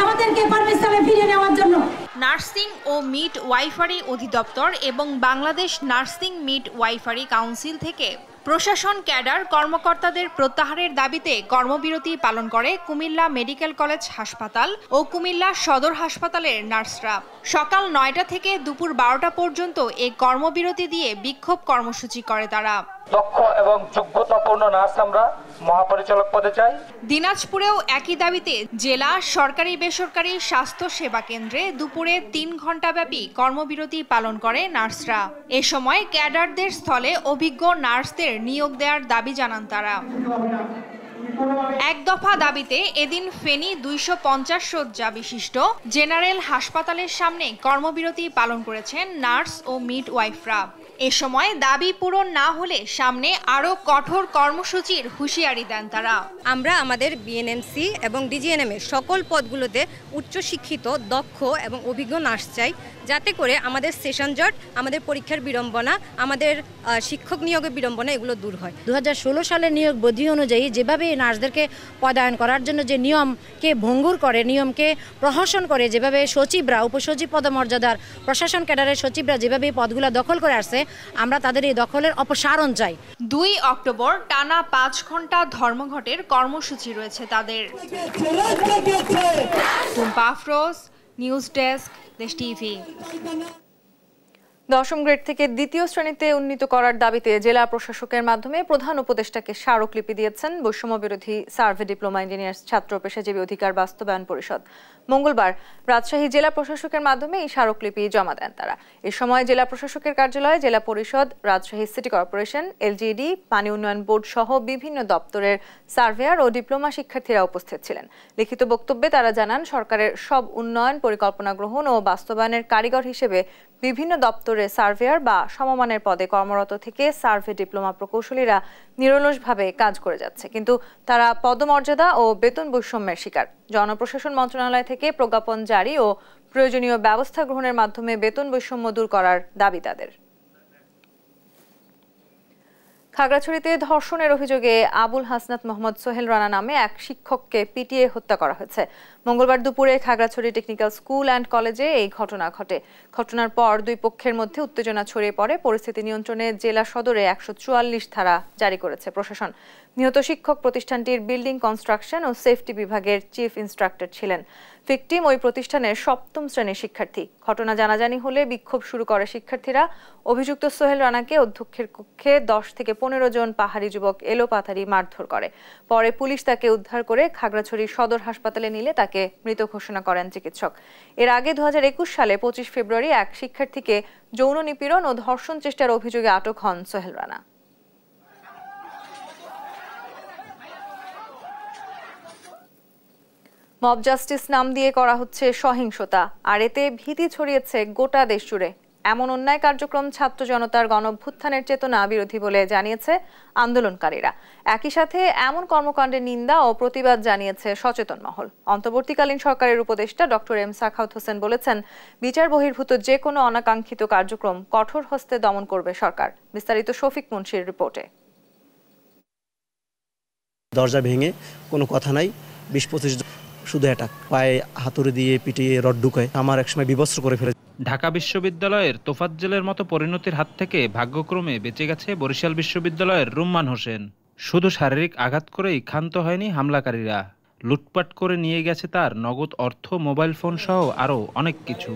আমাদেরকে কর্মস্থলে ফিরিয়ে নেওয়ার জন্য। নার্সিং ও মিডওয়াইফারি অধিদপ্তর এবং বাংলাদেশ নার্সিং মিডওয়াইফারি কাউন্সিল থেকে প্রশাসন ক্যাডার কর্মকর্তাদের প্রত্যাহারের দাবিতে কর্মবিরতি পালন করে কুমিল্লা মেডিকেল কলেজ হাসপাতাল ও কুমিল্লা সদর হাসপাতালের নার্সরা। সকাল 9টা থেকে দুপুর 12টা পর্যন্ত এই কর্মবিরতি দিয়ে বিক্ষোভ কর্মসূচি করে তারা। দক্ষ এবং যোগ্যতাপূর্ণ নার্স আমরা মহাপরিচালক পদে চাই। দিনাজপুরেও একই দাবিতে জেলা সরকারি বেসরকারি স্বাস্থ্য সেবা কেন্দ্রে দুপুরে 3 ঘন্টা ব্যাপী কর্মবিরতি পালন করে নার্সরা। এ সময় ক্যাডারদের স্থলে অভিজ্ঞ নার্সদের নিয়োগ দেওয়ার দাবি জানান তারা। এক দফা দাবিতে এদিন ফেনী 250 শয্যা বিশিষ্ট জেনারেল হাসপাতালের সামনে কর্মবিরতি পালন করেছেন নার্স ও মিডওয়াইফরা। এ সময় দাবি পূরণ না হলে সামনে আরো কঠোর কর্মসূচির হুঁশিয়ারি দেন তারা। আমরা আমাদের বিএনএমসি এবং ডিজিএনএম এর সকল পদগুলোতে উচ্চশিক্ষিত, দক্ষ এবং অভিজ্ঞ নার্স চাই, যাতে করে আমাদের সেশন জট, আমাদের পরীক্ষার বিড়ম্বনা, আমাদের শিক্ষক নিয়োগের বিড়ম্বনা এগুলো দূর হয়। 2016 সালের নিয়োগ বদ্ধি অনুযায়ী যেভাবে নার্সদেরকে পদায়ন করার জন্য যে নিয়মকে ভঙ্গুর করে, নিয়মকে প্রহসন করে, যেভাবে সচিবরা, উপসচিব পদমর্যাদার প্রশাসন ক্যাডারের সচিবরা যেভাবে এই পদগুলো দখল করে আসছে, আমরা তাদের এই দখলের অপসারণ চাই। 2 অক্টোবর টানা 5 ঘন্টা ধর্মঘটের কর্মসূচি রয়েছে তাদের। টুম্পা আফরোজ, নিউজ ডেস্ক, দেশ টিভি। 10ম গ্রেড থেকে 2য় শ্রেণীতে উন্নীত করার দাবিতে জেলা প্রশাসকের মাধ্যমে প্রধান উপদেষ্টাকে স্মারকলিপি দিয়েছেন বৈষম্য বিরোধী সার্ভে ডিপ্লোমা ইঞ্জিনিয়ার্স ছাত্র পেশাজীবী অধিকার বাস্তবায়ন পরিষদ। মঙ্গলবার রাজশাহী জেলা প্রশাসকের মাধ্যমে এই স্মারকলিপি জমা দেন তারা। এ সময় জেলা প্রশাসকের কার্যালয়ে জেলা পরিষদ, রাজশাহী সিটি কর্পোরেশন, এলজিইডি, পানি উন্নয়ন বোর্ড সহ বিভিন্ন দপ্তরের সার্ভেয়ার ও ডিপ্লোমা শিক্ষার্থীরা উপস্থিত ছিলেন। লিখিত বক্তব্যে তারা জানান, সরকারের সব উন্নয়ন পরিকল্পনা গ্রহণ ও বাস্তবায়নের কারিগর হিসেবে বিভিন্ন দপ্তরে সার্ভেয়ার বা সমমানের পদে কর্মরত থেকে সার্ভে ডিপ্লোমা প্রকৌশলীরা নিরলসভাবে কাজ করে যাচ্ছে, কিন্তু তারা পদমর্যাদা ও বেতন বৈষম্যের শিকার। জনপ্রশাসন মন্ত্রণালয় থেকে প্রজ্ঞাপন জারি ও প্রয়োজনীয় ব্যবস্থা গ্রহণের মাধ্যমে বেতন বৈষম্য দূর করার দাবি তাদের। খাগড়াছড়িতে ধর্ষণের অভিযোগে আবুল হাসনাত মোহাম্মদ সোহেল রানা নামে এক শিক্ষককে পিটিয়ে হত্যা করা হয়েছে। মঙ্গলবার দুপুরে খাগড়াছড়ি টেকনিক্যাল স্কুল অ্যান্ড কলেজে এই ঘটনা ঘটে। ঘটনার পর দুই পক্ষের মধ্যে উত্তেজনা ছড়িয়ে পড়ে। পরিস্থিতি নিয়ন্ত্রণে জেলা সদরে 144 ধারা জারি করেছে প্রশাসন। নিহত শিক্ষক প্রতিষ্ঠানটির বিল্ডিং কনস্ট্রাকশন ও সেফটি বিভাগের চিফ ইন্সট্রাক্টর ছিলেন। ভিকটিম ওই প্রতিষ্ঠানের 7ম শ্রেণীর শিক্ষার্থী। ঘটনা জানাজানি হলে বিক্ষোভ শুরু করে শিক্ষার্থীরা। অভিযুক্ত সোহেল রানাকে অধ্যক্ষের কক্ষে 10 থেকে 15 জন পাহাড়ি যুবক এলোপাথারি মারধর করে। পরে পুলিশ তাকে উদ্ধার করে খাগড়াছড়ি সদর হাসপাতালে নিলে তাকে মৃত ঘোষণা করেন চিকিৎসক। এর আগে 2021 সালে 25 ফেব্রুয়ারি এক শিক্ষার্থীকে যৌন নিপীড়ন ও ধর্ষণ চেষ্টার অভিযোগে আটক হন সোহেল রানা। মব জাস্টিস নাম দিয়ে করা হচ্ছে সহিংসতা, আর এতে ভীতি ছড়িয়েছে গোটা দেশ জুড়ে। এমন অন্যায় কার্যক্রম ছাত্র জনতার গণঅভ্যুত্থানের চেতনা বিরোধী বলে জানিয়েছে আন্দোলনকারীরা। একই সাথে এমন কর্মকাণ্ডের নিন্দা ও প্রতিবাদ জানিয়েছে সচেতন মহল। অন্তর্বর্তীকালীন সরকারের উপদেষ্টা ডক্টর এম সাখাওয়াত হোসেন বলেছেন, বিচার বহির্ভূত যে কোনো অনাকাঙ্ক্ষিত কার্যক্রম কঠোর হস্তে দমন করবে সরকার। বিস্তারিত শফিক মুন্সির রিপোর্টে। দরজা ভেঙে কোনো কথা নাই, 20-25 শুধু অ্যাটাক, পায়ে হাতুড়ি দিয়ে পিটিয়ে রড ঢুকায় আমার একসময় বিবস্ত্র করে ফেলে। ঢাকা বিশ্ববিদ্যালয়ের তোফাজ্জলের মতো পরিণতির হাত থেকে ভাগ্যক্রমে বেঁচে গেছে বরিশাল বিশ্ববিদ্যালয়ের রুম্মান হোসেন। শুধু শারীরিক আঘাত করেই ক্ষান্ত হয়নি হামলাকারীরা, লুটপাট করে নিয়ে গেছে তার নগদ অর্থ, মোবাইল ফোন সহ আরও অনেক কিছু।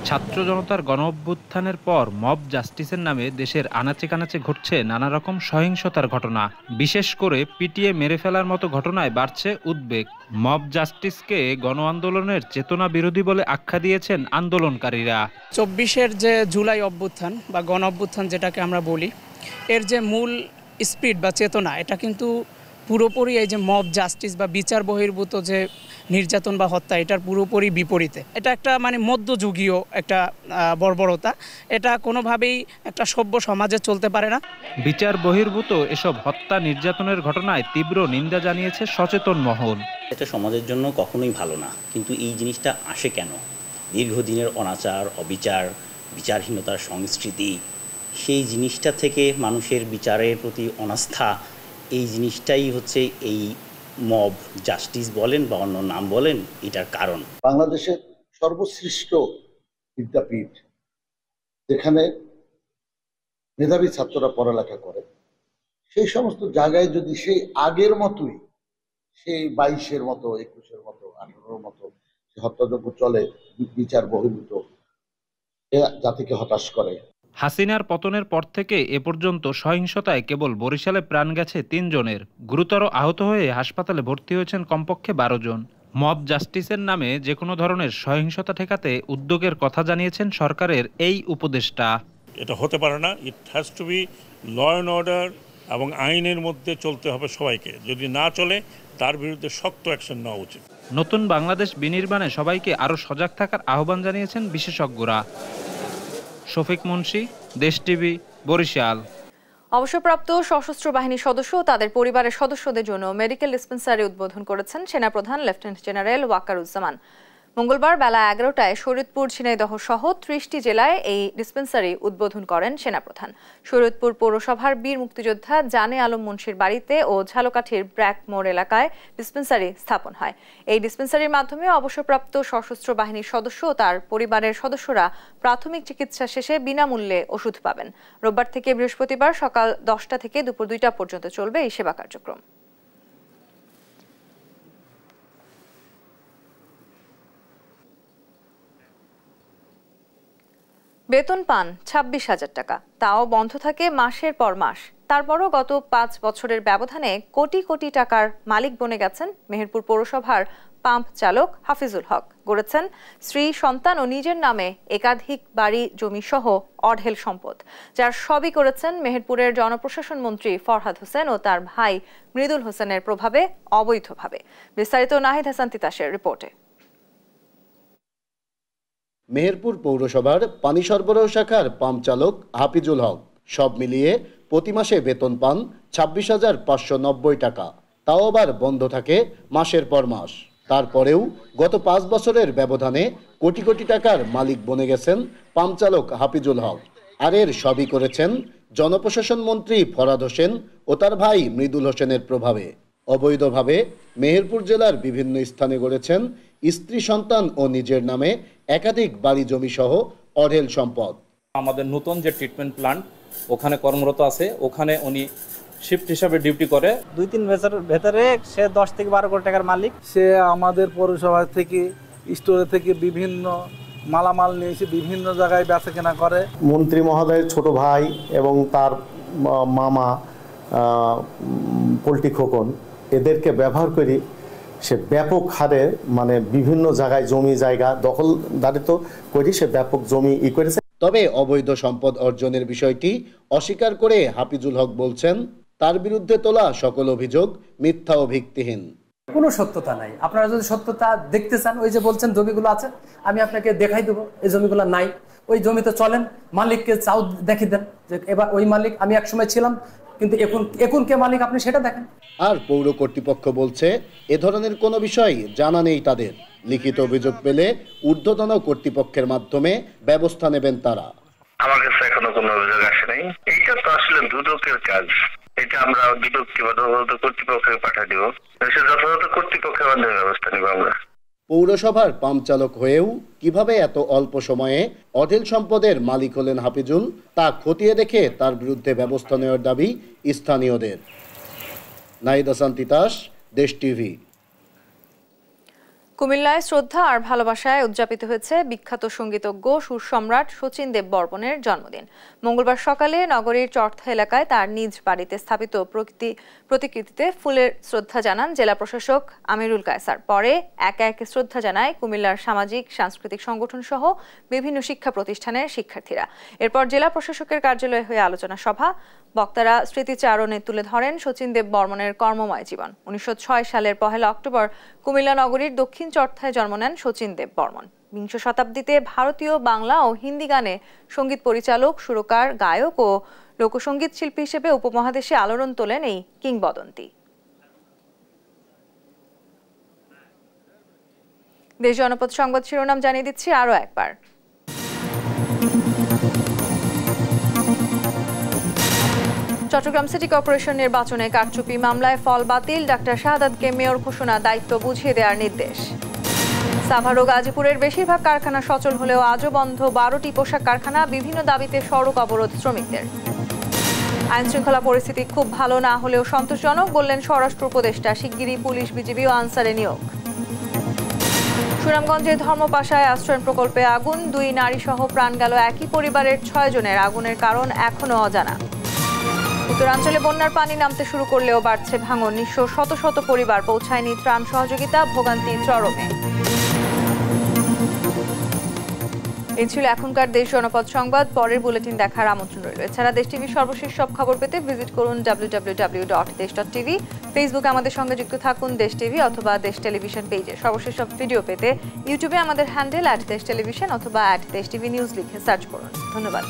ছাত্র জনতার গণঅভ্যুত্থানের পর মব জাস্টিসের নামে দেশের আনাচে কানাচে ঘটছে নানা রকম সহিংসতার ঘটনা। বিশেষ করে পিটিয়ে মেরে ফেলার মতো ঘটনায় বাড়ছে উদ্বেগ। মব জাস্টিসকে গণ আন্দোলনের চেতনা বিরোধী বলে আখ্যা দিয়েছেন আন্দোলনকারীরা। 24-এর যে জুলাই অভ্যুত্থান বা গণ অভ্যুত্থান যেটাকে আমরা বলি, এর যে মূল স্পিরিট বা চেতনা, এটা কিন্তু পুরোপুরি এই যে মব জাস্টিস বা বিচার বহির্ভূত যে নির্যাতন বা হত্যা, এটার পুরোপুরি বিপরীতে। এটা একটা মধ্যযুগীয় একটা বর্বরতা, এটা কোনোভাবেই একটা সভ্য সমাজে চলতে পারে না। বিচার বহির্ভূত এসব হত্যা নির্যাতনের ঘটনায় তীব্র নিন্দা জানিয়েছে সচেতন মহল। এটা সমাজের জন্য কখনোই ভালো না, কিন্তু এই জিনিসটা আসে কেন? দীর্ঘদিনের অনাচার, অবিচার, বিচারহীনতার সংস্কৃতি, সেই জিনিসটা থেকে মানুষের বিচারের প্রতি অনাস্থা, এই জিনিসটাই হচ্ছে এই মব জাস্টিস বলেন বা অন্য নাম বলেন, এটার কারণ। বাংলাদেশের সর্বশ্রেষ্ঠ বিদ্যাপীঠ, যেখানে মেধাবী ছাত্ররা পড়ালেখা করে, সেই সমস্ত জায়গায় যদি সেই আগের মতোই, সেই 22-এর মতো, 21-এর মতো, 18-এর মতো হত্যাযজ্ঞ চলে, বিচার বহির্ভূত, জাতিকে হতাশ করে। হাসিনার পতনের পর থেকে এ পর্যন্ত সহিংসতায় কেবল বরিশালে প্রাণ গেছে 3 জনের। গুরুতর আহত হয়ে হাসপাতালে ভর্তি হয়েছেন কমপক্ষে 12 জন। মব জাস্টিসের নামে যে কোনো ধরনের সহিংসতা ঠেকাতে উদ্যোগের কথা জানিয়েছেন সরকারের এই উপদেষ্টা। এটা হতে পারে না, it has to be law and order এবং আইনের মধ্যে চলতে হবে সবাইকে। যদি না চলে, তার বিরুদ্ধে শক্ত অ্যাকশন নেওয়া উচিত। নতুন বাংলাদেশ বিনির্মাণে সবাইকে আরও সজাগ থাকার আহ্বান জানিয়েছেন বিশেষজ্ঞরা। শফিক মুন্সি, দেশ টিভি, বরিশাল। অবসরপ্রাপ্ত সশস্ত্র বাহিনীর সদস্য ও তাদের পরিবারের সদস্যদের জন্য মেডিকেল ডিসপেন্সারি উদ্বোধন করেছেন সেনাপ্রধান লেফটেন্যান্ট জেনারেল ওয়াকারুজ্জামান। মঙ্গলবার বেলা 11টায় শরীয়তপুর, ঝিনাইদহ সহ 30টি জেলায় এই ডিসপেন্সারি উদ্বোধন করেন সেনাপ্রধান। শরীয়তপুর পৌরসভার বীর মুক্তিযোদ্ধা জানে আলম মুন্সির বাড়িতে ও ঝালকাঠির ব্র্যাক মোড় এলাকায় ডিসপেন্সারি স্থাপন হয়। এই ডিসপেন্সারির মাধ্যমে অবসরপ্রাপ্ত সশস্ত্র বাহিনীর সদস্য ও তার পরিবারের সদস্যরা প্রাথমিক চিকিৎসা শেষে বিনামূল্যে ওষুধ পাবেন। রোববার থেকে বৃহস্পতিবার সকাল 10টা থেকে দুপুর 2টা পর্যন্ত চলবে এই সেবা কার্যক্রম। বেতন পান 26,000 টাকা, তাও বন্ধ থাকে মাসের পর মাস। তারপরও গত 5 বছরের ব্যবধানে কোটি কোটি টাকার মালিক বনে গেছেন মেহেরপুর পৌরসভার পাম্প চালক হাফিজুল হক। গড়েছেন স্ত্রী, সন্তান ও নিজের নামে একাধিক বাড়ি, জমি সহ অঢেল সম্পদ, যার সবই করেছেন মেহেরপুরের জনপ্রশাসন মন্ত্রী ফরহাদ হোসেন ও তার ভাই মৃদুল হোসেনের প্রভাবে অবৈধভাবে। বিস্তারিত নাহিদ হাসান তিতাসের রিপোর্টে। মেহেরপুর পৌরসভার পানি সরবরাহ শাখার পাম্প চালক হাফিজুল হক সব মিলিয়ে প্রতি মাসে বেতন পান 26,590 টাকা, তাও আবার বন্ধ থাকে মাসের পর মাস। তারপরেও গত 5 বছরের ব্যবধানে কোটি কোটি টাকার মালিক বনে গেছেন পাম্প চালক হাফিজুল হক। আর এর সবই করেছেন জনপ্রশাসন মন্ত্রী ফরহাদ হোসেন ও তার ভাই মৃদুল হোসেনের প্রভাবে। অবৈধভাবে মেহেরপুর জেলার বিভিন্ন স্থানে গড়েছেন স্ত্রী, সন্তান ও নিজের নামে একাধিক বাড়ি, জমি সহ অঢেল সম্পদ। আমাদের নতুন যে ট্রিটমেন্ট প্ল্যান্ট ওখানে কর্মরত আছে, ওখানে উনি শিফট হিসাবে ডিউটি করে। 2-3 বছরের ভেতরে সে 10 থেকে 12 কোটি টাকার মালিক। সে আমাদের পৌরসভা থেকে, স্টোরে থেকে বিভিন্ন মালামাল নিয়ে এসে বিভিন্ন জায়গায় বেচা কেনা করে। মন্ত্রী মহোদয়ের ছোট ভাই এবং তার মামা পোল্ট্রি খোকন এদেরকে ব্যবহার করি সে ব্যাপক হারে মানে বিভিন্ন জায়গায় জমি জায়গা দখলদারিত্ব করি, সে ব্যাপক জমি করেছে। তবে অবৈধ সম্পদ অর্জনের বিষয়টি অস্বীকার করে হাফিজুল হক বলছেন, তার বিরুদ্ধে তোলা সকল অভিযোগ মিথ্যা ও ভিত্তিহীন। কোনো সত্যতা নাই। আপনারা যদি সত্যতা দেখতে চান, ওই যে বলছেন জমিগুলো আছে, আমি আপনাকে দেখাই দেবো এই জমিগুলো নাই। ওই জমিতে চলেন, মালিককে চাও দেখিয়ে দেন যে এবার ওই মালিক আমি একসময় ছিলাম, কিন্তু এখন কে মালিক আপনি সেটা দেখেন। আর পৌর কর্তৃপক্ষ বলছে এ ধরনের কোনো বিষয় জানা নেই তাদের। লিখিত অভিযোগ পেলে ঊর্ধ্বতন কর্তৃপক্ষের মাধ্যমে ব্যবস্থা নেবেন তারা। আমার কাছে এখনো কোনো অভিযোগ আসে নাই। এইটা তো আসলে দুদকের কাজ, এটা আমরা দুদককে বা যথাযথ কর্তৃপক্ষকে পাঠিয়ে দিব, সে যথাযথ কর্তৃপক্ষের মাধ্যমে ব্যবস্থা নিব আমরা। পৌরসভার পাম্প চালক হয়েও কিভাবে এত অল্প সময়ে অঢেল সম্পদের মালিক হলেন হাফিজুল, তা খতিয়ে দেখে তার বিরুদ্ধে ব্যবস্থা নেওয়ার দাবি স্থানীয়দের। নাহিদ হাসান তিতাস, দেশ টিভি। কুমিল্লায় শ্রদ্ধা আর ভালোবাসায় উদযাপিত হয়েছে বিখ্যাত সঙ্গীতজ্ঞ সুর সম্রাট শচীন দেব বর্মনের জন্মদিন। মঙ্গলবার সকালে নগরীর চর্থা এলাকায় তার নিজ বাড়িতে স্থাপিত প্রতিকৃতিতে ফুলের শ্রদ্ধা জানান জেলা প্রশাসক আমিরুল কায়সার। পরে একে একে শ্রদ্ধা জানায় কুমিল্লার সামাজিক সাংস্কৃতিক সংগঠন সহ বিভিন্ন শিক্ষা প্রতিষ্ঠানের শিক্ষার্থীরা। এরপর জেলা প্রশাসকের কার্যালয়ে হয়ে আলোচনা সভা। বক্তারা স্মৃতিচারণে তুলে ধরেন শচীন দেব বর্মনের কর্মময় জীবন। 1906 সালের 1 অক্টোবর কুমিল্লা নগরীর দক্ষিণ চর্থায় জন্ম নেন শচীন দেব বর্মন। বিংশ শতাব্দীতে ভারতীয় বাংলা ও হিন্দি গানে সঙ্গীত পরিচালক, সুরকার, গায়ক ও লোকসঙ্গীত শিল্পী হিসেবে উপমহাদেশে আলোড়ন তোলেন এই কিংবদন্তি। দেশ জনপদ সংবাদ শিরোনাম জানিয়ে দিচ্ছি আরো একবার। চট্টগ্রাম সিটি কর্পোরেশন নির্বাচনে কারচুপি মামলায় ফল বাতিল, ডাক্তার শাহাদাতকে মেয়র ঘোষণা, দায়িত্ব বুঝিয়ে দেওয়ার নির্দেশ। সাভার ও গাজীপুরের বেশিরভাগ কারখানা সচল হলেও আজও বন্ধ 12টি পোশাক কারখানা, বিভিন্ন দাবিতে সড়ক অবরোধ শ্রমিকদের। আইন শৃঙ্খলা পরিস্থিতি খুব ভালো না হলেও সন্তোষজনক বললেন স্বরাষ্ট্র উপদেষ্টা, শিগগিরই পুলিশ, বিজিবি ও আনসারে নিয়োগ। সুনামগঞ্জে ধর্মপাশায় আশ্রয়ণ প্রকল্পে আগুন, 2 নারী সহ প্রাণ গেল একই পরিবারের 6 জনের, আগুনের কারণ এখনো অজানা। উত্তরাঞ্চলে বন্যার পানি নামতে শুরু করলেও বাড়ছে ভাঙন, নিঃস্ব শত শত পরিবার, পৌঁছায়নি ত্রাণ সহযোগিতা, ভোগান্তি চরমে। এই ছিল এখনকার দেশ জনপদ সংবাদ। পরের বুলেটিন দেখার আমন্ত্রণ রইল। এছাড়া দেশ টিভির সর্বশেষ সব খবর পেতে ভিজিট করুন www.desh.tv। ফেসবুকে আমাদের সঙ্গে যুক্ত থাকুন দেশ টিভি অথবা দেশ টেলিভিশন পেজে। সর্বশেষ সব ভিডিও পেতে ইউটিউবে আমাদের হ্যান্ডেল @দেশ টেলিভিশন অথবা @দেশ টিভি নিউজ লিখে সার্চ করুন। ধন্যবাদ।